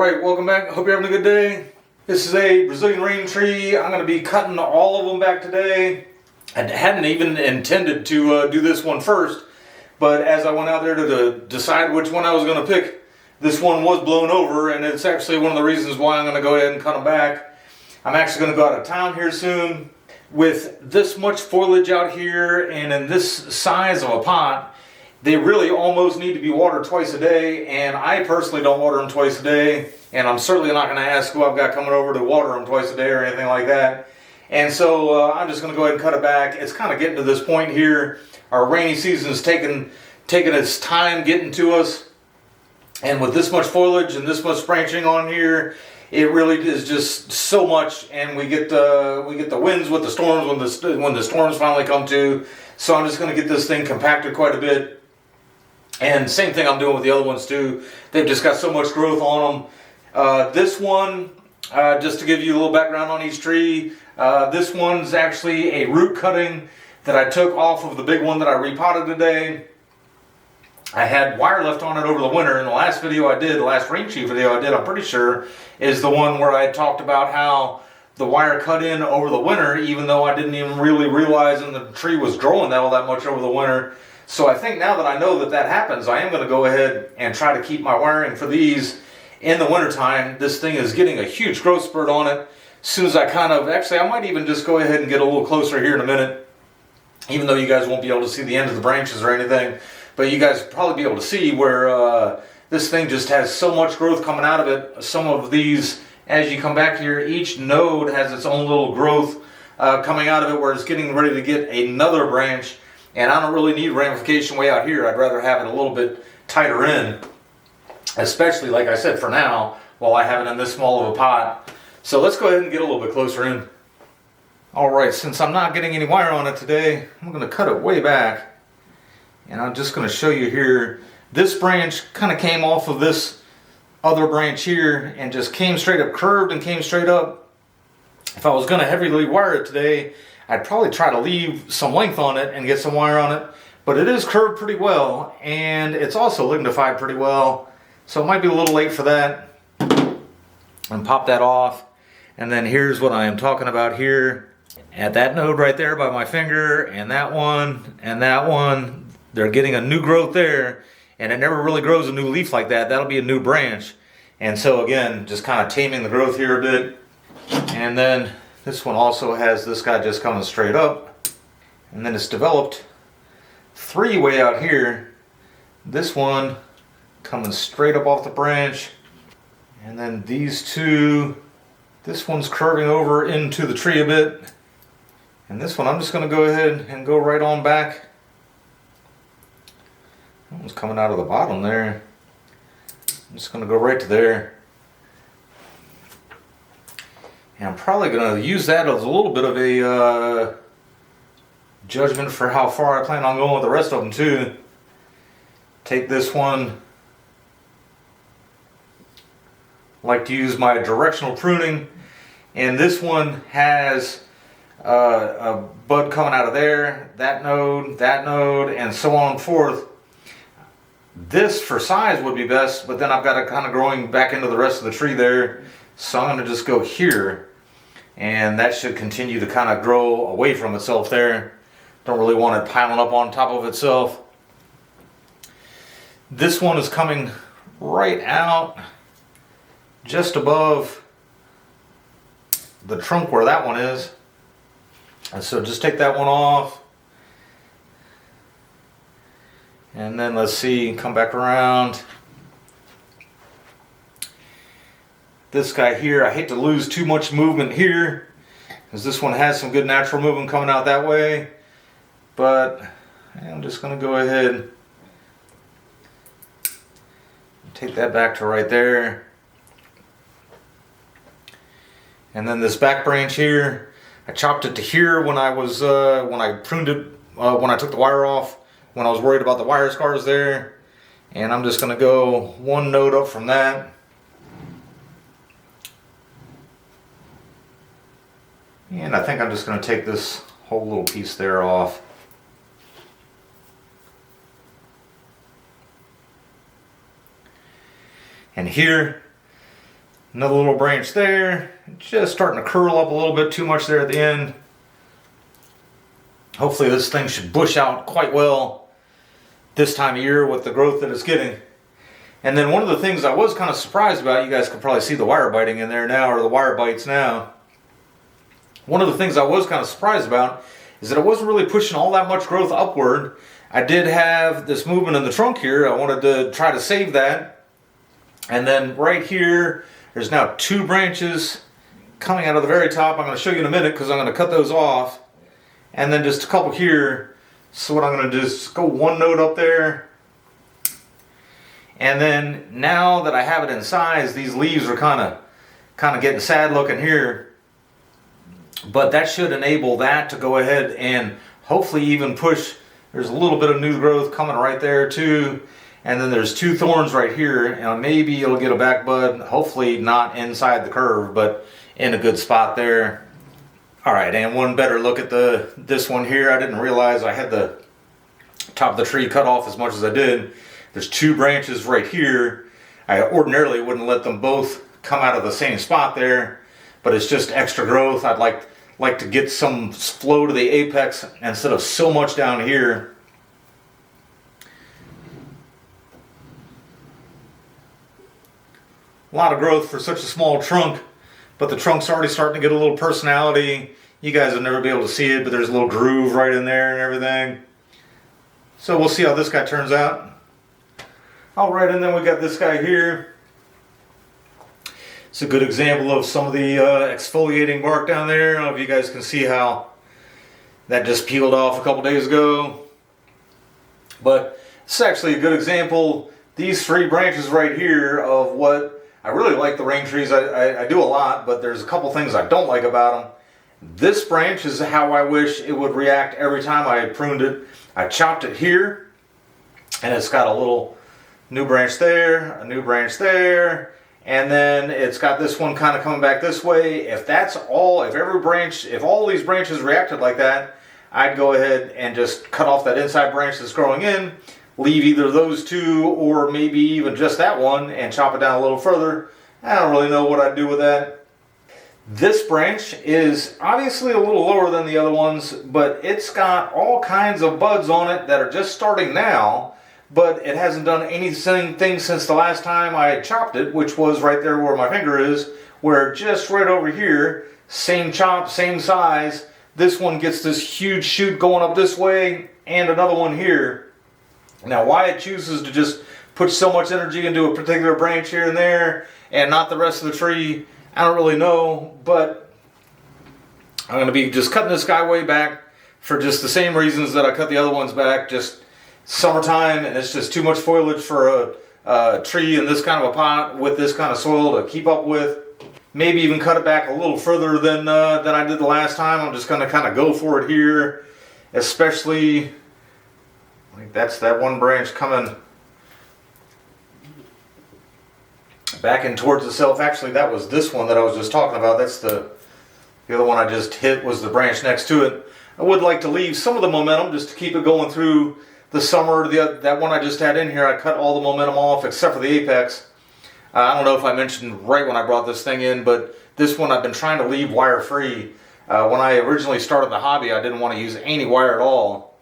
Alright, welcome back. Hope you're having a good day. This is a Brazilian rain tree. I'm going to be cutting all of them back today. I hadn't even intended to do this one first, but as I went out there to decide which one I was going to pick, this one was blown over, and it's actually one of the reasons why I'm going to go ahead and cut them back. I'm actually going to go out of town here soon. With this much foliage out here and in this size of a pot, they really almost need to be watered twice a day, and I personally don't water them twice a day, and I'm certainly not going to ask who I've got coming over to water them twice a day or anything like that. And so I'm just going to go ahead and cut it back. It's kind of getting to this point here. Our rainy season is taking its time getting to us, and with this much foliage and this much branching on here, it really is just so much, and we get the winds with the storms when the storms finally come to. So I'm just going to get this thing compacted quite a bit. And same thing I'm doing with the other ones too. They've just got so much growth on them. This one, just to give you a little background on each tree, this one's actually a root cutting that I took off of the big one that I repotted today. I had wire left on it over the winter. In the last video I did, the last rain tree video I did, I'm pretty sure, is the one where I talked about how the wire cut in over the winter, even though I didn't even really realize and the tree was growing all that much over the winter. So I think now that I know that happens, I am going to go ahead and try to keep my wiring for these in the wintertime. This thing is getting a huge growth spurt on it. As soon as I I might even just go ahead and get a little closer here in a minute, even though you guys won't be able to see the end of the branches or anything. But you guys will probably be able to see where this thing just has so much growth coming out of it. Some of these, as you come back here, each node has its own little growth coming out of it where it's getting ready to get another branch. And I don't really need ramification way out here. I'd rather have it a little bit tighter in, especially, like I said, for now, while I have it in this small of a pot. So let's go ahead and get a little bit closer in. Alright, since I'm not getting any wire on it today, I'm going to cut it way back. And I'm just going to show you here. This branch kind of came off of this other branch here and just came straight up, curved and came straight up. If I was going to heavily wire it today, I'd probably try to leave some length on it and get some wire on it, but it is curved pretty well, and it's also lignified pretty well, so it might be a little late for that. And pop that off, and then here's what I am talking about here. At that node right there by my finger, and that one, they're getting a new growth there, and it never really grows a new leaf like that. That'll be a new branch. And so again, just kind of taming the growth here a bit. And then this one also has this guy just coming straight up, and then it's developed three way out here. This one coming straight up off the branch, and then these two. This one's curving over into the tree a bit, and this one I'm just going to go ahead and go right on back. That one's coming out of the bottom there. I'm just going to go right to there. And I'm probably going to use that as a little bit of a judgment for how far I plan on going with the rest of them too. Take this one. I like to use my directional pruning. And this one has a bud coming out of there, that node, and so on and forth. This for size would be best, but then I've got it kind of growing back into the rest of the tree there. So I'm going to just go here. And that should continue to kind of grow away from itself there. Don't really want it piling up on top of itself. This one is coming right out just above the trunk where that one is. And so just take that one off. And then let's see, come back around. This guy here, I hate to lose too much movement here, because this one has some good natural movement coming out that way. But I'm just going to go ahead and take that back to right there. And then this back branch here, I chopped it to here when I was when I pruned it, when I took the wire off, when I was worried about the wire scars there. And I'm just going to go one node up from that. And I think I'm just going to take this whole little piece there off. And here, Another little branch there. Just starting to curl up a little bit too much there at the end. Hopefully this thing should bush out quite well this time of year with the growth that it's getting. And then one of the things I was kind of surprised about, you guys can probably see the wire biting in there now, or the wire bites now. One of the things I was kind of surprised about is that I wasn't really pushing all that much growth upward. I did have this movement in the trunk here. I wanted to try to save that. And then right here, there's now 2 branches coming out of the very top. I'm going to show you in a minute because I'm going to cut those off. And then just a couple here. So what I'm going to do is go 1 node up there. And then now that I have it in size, these leaves are kind of getting sad looking here. But that should enable that to go ahead and hopefully even push. There's a little bit of new growth coming right there too. And then there's 2 thorns right here, and maybe it'll get a back bud, hopefully not inside the curve, but in a good spot there. All right, and one better look at this one here. I didn't realize I had the top of the tree cut off as much as I did. There's 2 branches right here. I ordinarily wouldn't let them both come out of the same spot there, but it's just extra growth. I'd like to get some flow to the apex instead of so much down here. A lot of growth for such a small trunk, but the trunk's already starting to get a little personality. You guys will never be able to see it, but there's a little groove right in there and everything. So we'll see how this guy turns out. All right, and then we got this guy here. It's a good example of some of the exfoliating bark down there. I don't know if you guys can see how that just peeled off a couple days ago. But it's actually a good example. These 3 branches right here of what I really like the rain trees. I do a lot, but there's a couple things I don't like about them. This branch is how I wish it would react every time I pruned it. I chopped it here, and it's got a little new branch there, a new branch there, and then it's got this one kind of coming back this way. If that's all, if all these branches reacted like that, I'd go ahead and just cut off that inside branch that's growing in, leave either those 2 or maybe even just that one and chop it down a little further. I don't really know what I'd do with that. This branch is obviously a little lower than the other ones, but it's got all kinds of buds on it that are just starting now, but it hasn't done anything since the last time I had chopped it, which was right there where my finger is, where just right over here, same chop, same size. This one gets this huge shoot going up this way and another one here. Now, why it chooses to just put so much energy into a particular branch here and there and not the rest of the tree, I don't really know, but I'm going to be just cutting this guy way back for just the same reasons that I cut the other ones back. Just summertime, and it's just too much foliage for a tree in this kind of a pot with this kind of soil to keep up with. Maybe even cut it back a little further than I did the last time. I'm just going to kind of go for it here, especially... like that's that one branch coming back in towards itself. Actually, that was this one that I was just talking about. That's the other one I just hit was the branch next to it. I would like to leave some of the momentum just to keep it going through the summer. That one I just had in here, I cut all the momentum off except for the apex. I don't know if I mentioned right when I brought this thing in, but this one I've been trying to leave wire free. When I originally started the hobby, I didn't want to use any wire at all.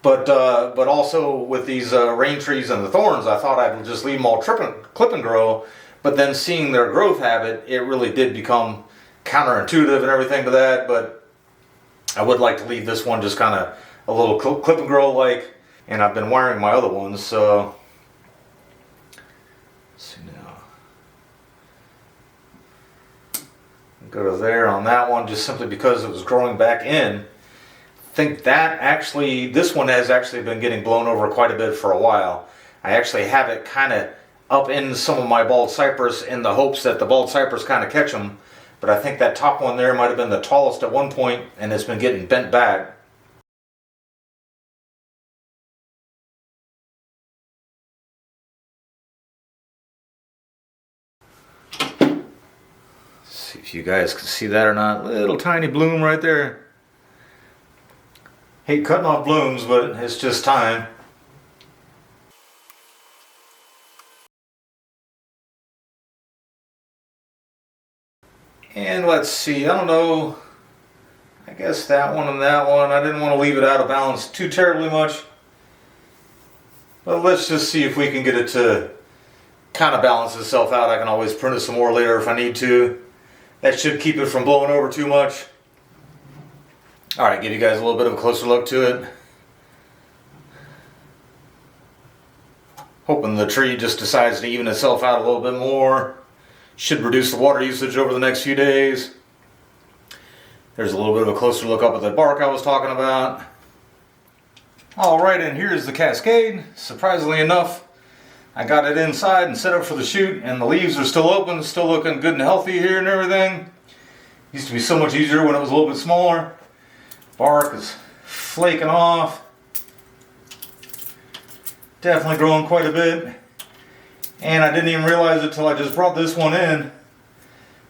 But also with these rain trees and the thorns, I thought I'd just leave them all clip and grow. But then seeing their growth habit, it really did become counterintuitive and everything to that. But I would like to leave this one just kind of a little clip and grow like. And I've been wiring my other ones, so let's see now. Go to there on that one just simply because it was growing back in. Think that actually, this one has actually been getting blown over quite a bit for a while. I actually have it kind of up in some of my bald cypress in the hopes that the bald cypress kind of catch them. But I think that top one there might have been the tallest at one point, and it's been getting bent back. See if you guys can see that or not. Little tiny bloom right there. Hate cutting off blooms, but it's just time. And let's see, I don't know, I guess that one and that one, I didn't want to leave it out of balance too terribly much. But let's just see if we can get it to kind of balance itself out. I can always prune it some more later if I need to. That should keep it from blowing over too much. Alright, give you guys a little bit of a closer look to it. Hoping the tree just decides to even itself out a little bit more. Should reduce the water usage over the next few days. There's a little bit of a closer look up at the bark I was talking about. Alright, and here's the cascade. Surprisingly enough, I got it inside and set up for the shoot, and the leaves are still open, still looking good and healthy here and everything. Used to be so much easier when it was a little bit smaller. Bark is flaking off. Definitely growing quite a bit. And I didn't even realize it till I just brought this one in,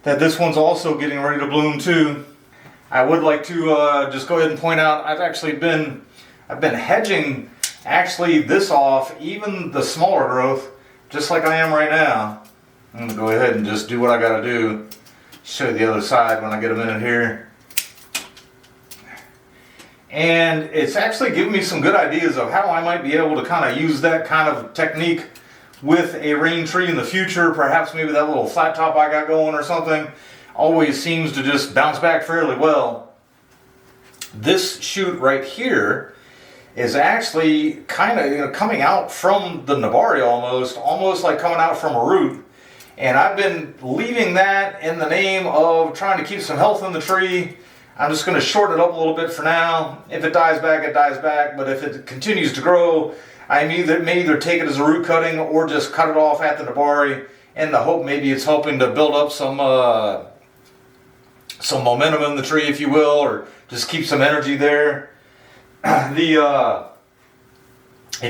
that this one's also getting ready to bloom too. I would like to just go ahead and point out, I've been hedging actually this off, even the smaller growth, just like I am right now. I'm going to go ahead and just do what I got to do. Show you the other side when I get a minute here. And it's actually given me some good ideas of how I might be able to kind of use that kind of technique with a rain tree in the future. Perhaps maybe that little flat top I got going or something always seems to just bounce back fairly well. This shoot right here is actually kind of coming out from the Nabari almost like coming out from a root. And I've been leaving that in the name of trying to keep some health in the tree. I'm just going to short it up a little bit for now. If it dies back, it dies back. But if it continues to grow, I may either take it as a root cutting or just cut it off at the Nabari in the hope maybe it's helping to build up some momentum in the tree, if you will, or just keep some energy there. If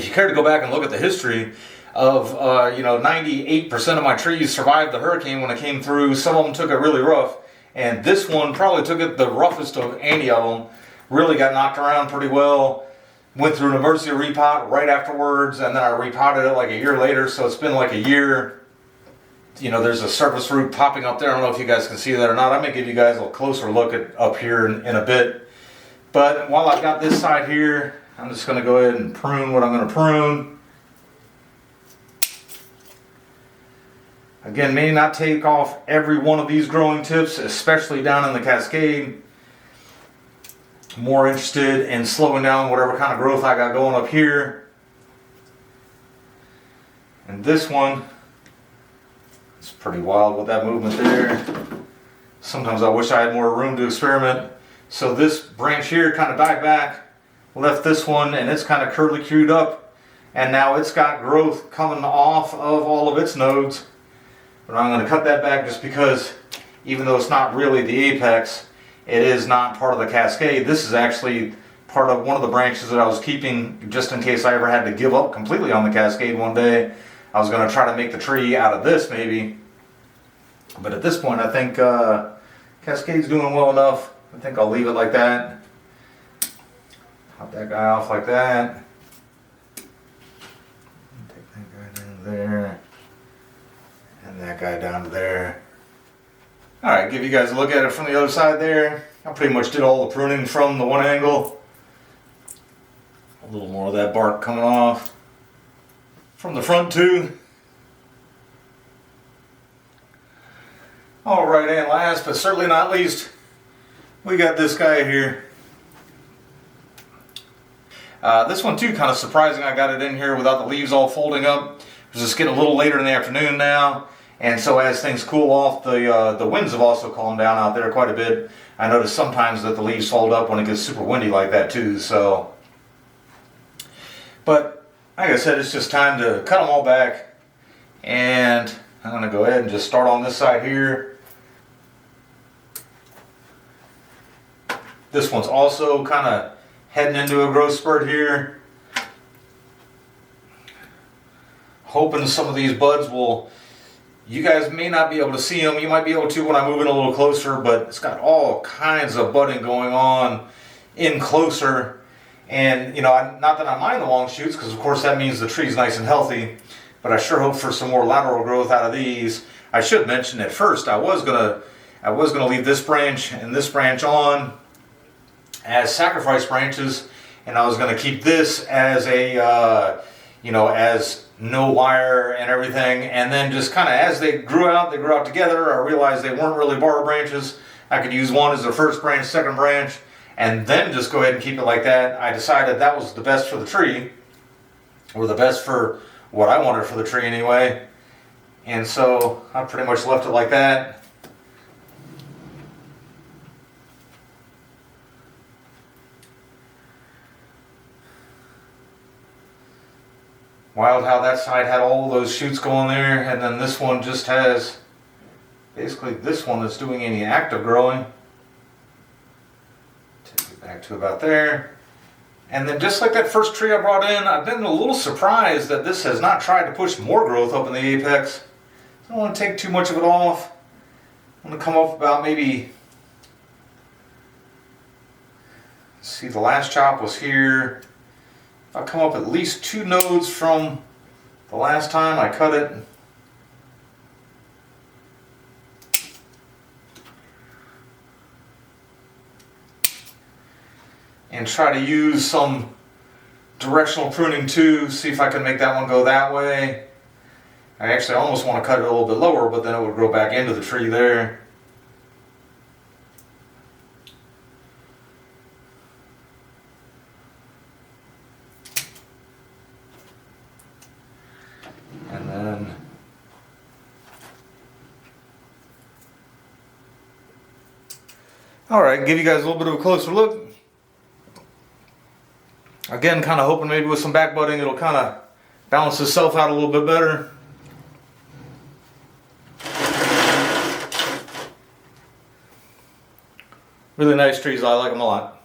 you care to go back and look at the history of 98% of my trees survived the hurricane when it came through. Some of them took it really rough. And this one probably took it the roughest of any of them. Really got knocked around pretty well. Went through an emergency repot right afterwards, and then I repotted it like a year later, so it's been like a year. There's a surface root popping up there. I don't know if you guys can see that or not. I may give you guys a closer look up here in a bit. But while I've got this side here, I'm just going to go ahead and prune what I'm going to prune. Again, may not take off every one of these growing tips, especially down in the cascade. More interested in slowing down whatever kind of growth I got going up here. And this one, it's pretty wild with that movement there. Sometimes I wish I had more room to experiment. So this branch here kind of died back, left this one, and it's kind of curly-cued up. And now it's got growth coming off of all of its nodes. But I'm going to cut that back just because, even though it's not really the apex, it is not part of the cascade. This is actually part of one of the branches that I was keeping just in case I ever had to give up completely on the cascade one day. I was going to try to make the tree out of this maybe. But at this point I think cascade's doing well enough. I think I'll leave it like that. Pop that guy off like that. Take that guy down there. And that guy down to there. Alright, give you guys a look at it from the other side there. I pretty much did all the pruning from the one angle. A little more of that bark coming off. From the front too. Alright, and last but certainly not least, we got this guy here. This one too, kind of surprising. I got it in here without the leaves all folding up. It's just getting a little later in the afternoon now. And so as things cool off, the winds have also calmed down out there quite a bit. I notice sometimes that the leaves fold up when it gets super windy like that too. So, but like I said, it's just time to cut them all back. And I'm going to go ahead and just start on this side here. This one's also kind of heading into a growth spurt here. Hoping some of these buds will... You guys may not be able to see them. You might be able to when I move in a little closer, but it's got all kinds of budding going on in closer. And, not that I mind the long shoots, because of course that means the tree's nice and healthy, but I sure hope for some more lateral growth out of these. I should mention at first I was going to I was going to leave this branch and this branch on as sacrifice branches, and I was going to keep this as a, as no wire and everything, and then just kind of as they grew out together. I realized they weren't really bar branches. I could use one as the first branch, second branch, and then just go ahead and keep it like that. I decided that was the best for the tree, or the best for what I wanted for the tree anyway, and so I pretty much left it like that. Wild how that side had all those shoots going there, and then this one just has, basically this one is doing any active growing. Take it back to about there. And then just like that first tree I brought in, I've been a little surprised that this has not tried to push more growth up in the apex. I don't want to take too much of it off. I'm going to come up about maybe, see, the last chop was here. I'll come up at least 2 nodes from the last time I cut it. And try to use some directional pruning too, see if I can make that one go that way. I actually almost want to cut it a little bit lower, but then it would grow back into the tree there. And then alright, give you guys a little bit of a closer look. Again, kind of hoping maybe with some back budding it'll kind of balance itself out a little bit better. Really nice trees, I like them a lot.